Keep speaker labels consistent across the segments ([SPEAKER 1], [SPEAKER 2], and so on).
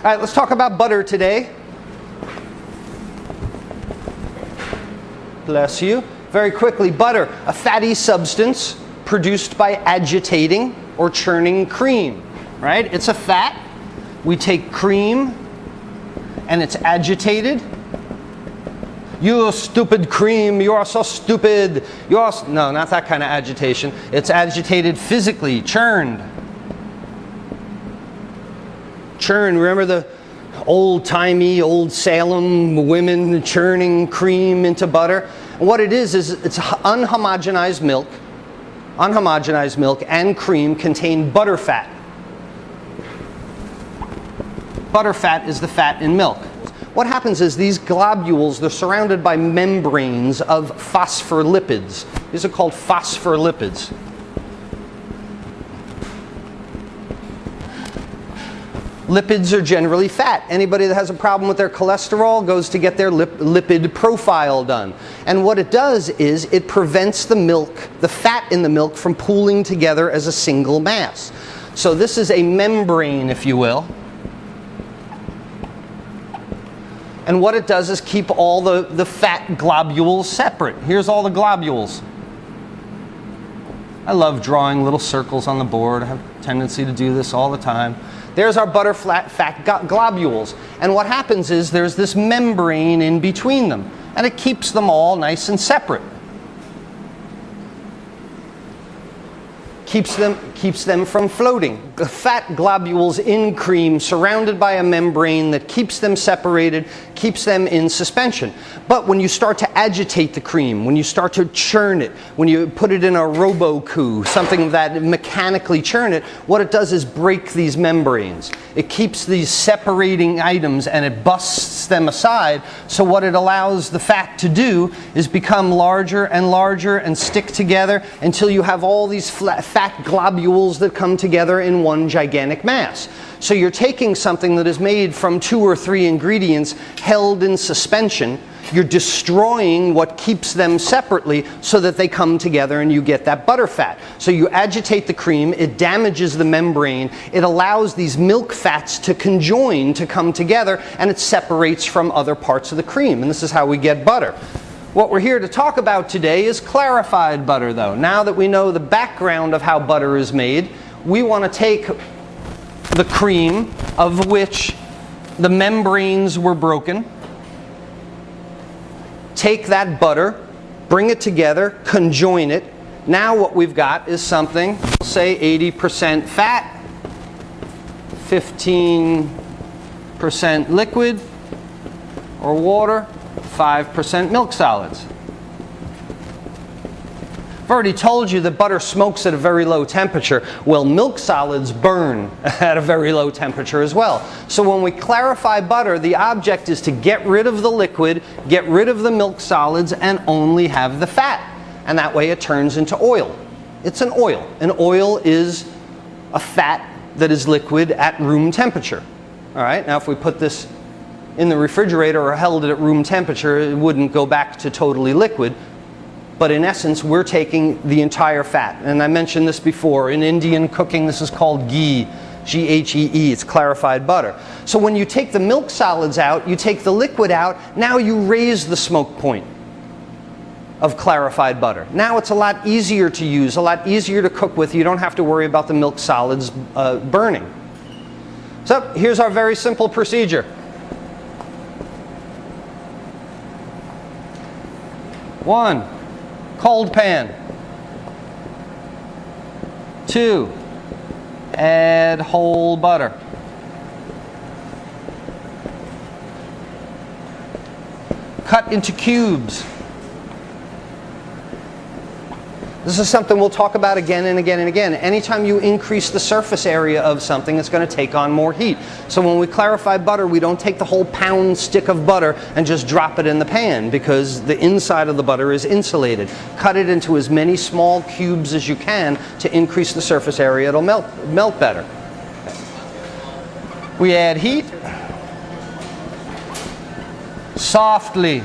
[SPEAKER 1] All right, let's talk about butter today. Bless you. Very quickly, butter, a fatty substance produced by agitating or churning cream, right? It's a fat. We take cream and it's agitated. You stupid cream, you are so stupid. No, not that kind of agitation. It's agitated physically, churned. Churn, remember the old-timey, old Salem women churning cream into butter? And what it is it's unhomogenized milk. Unhomogenized milk and cream contain butter fat. Butter fat is the fat in milk. What happens is these globules, they're surrounded by membranes of phospholipids. These are called phospholipids. Lipids are generally fat. Anybody that has a problem with their cholesterol goes to get their lipid profile done. And what it does is it prevents the milk, the fat in the milk, from pooling together as a single mass. So this is a membrane, if you will. And what it does is keep all the fat globules separate. Here's all the globules. I love drawing little circles on the board. I have a tendency to do this all the time. There's our butter fat globules. And what happens is there's this membrane in between them. And it keeps them all nice and separate. Keeps them from floating. The fat globules in cream surrounded by a membrane that keeps them separated, keeps them in suspension. But when you start to agitate the cream, when you start to churn it, when you put it in a robo-coup, something that mechanically churn it, what it does is break these membranes. It keeps these separating items and it busts them aside. So what it allows the fat to do is become larger and larger and stick together until you have all these fat globules that come together in one gigantic mass. So you're taking something that is made from 2 or 3 ingredients held in suspension. You're destroying what keeps them separately so that they come together and you get that butter fat. So you agitate the cream, it damages the membrane, it allows these milk fats to conjoin, to come together, and it separates from other parts of the cream. And this is how we get butter. What we're here to talk about today is clarified butter, though. Now that we know the background of how butter is made, we want to take the cream of which the membranes were broken, take that butter, bring it together, conjoin it. Now what we've got is something, say 80% fat, 15% liquid or water, 5% milk solids. I've already told you that butter smokes at a very low temperature. Well, milk solids burn at a very low temperature as well. So when we clarify butter, the object is to get rid of the liquid, get rid of the milk solids, and only have the fat. And that way it turns into oil. It's an oil. An oil is a fat that is liquid at room temperature. All right, now if we put this in the refrigerator or held it at room temperature, it wouldn't go back to totally liquid. But in essence, we're taking the entire fat. And I mentioned this before. In Indian cooking, this is called ghee. G-H-E-E. It's clarified butter. So when you take the milk solids out, you take the liquid out, now you raise the smoke point of clarified butter. Now it's a lot easier to use, a lot easier to cook with. You don't have to worry about the milk solids burning. So here's our very simple procedure. 1, cold pan. 2, add whole butter. Cut into cubes. This is something we'll talk about again and again and again. Anytime you increase the surface area of something, it's going to take on more heat. So when we clarify butter, we don't take the whole pound stick of butter and just drop it in the pan, because the inside of the butter is insulated. Cut it into as many small cubes as you can to increase the surface area. It'll melt better. We add heat. Softly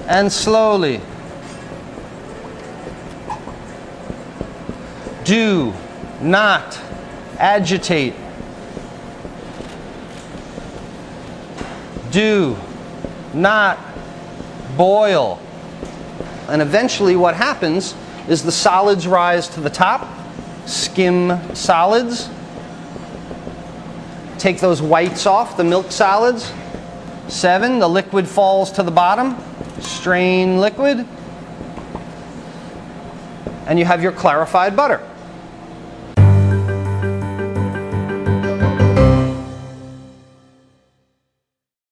[SPEAKER 1] and slowly. Do not agitate. do not boil. And eventually what happens is the solids rise to the top, skim solids. Take those whites off, the milk solids. 7, the liquid falls to the bottom. Strain liquid. And you have your clarified butter.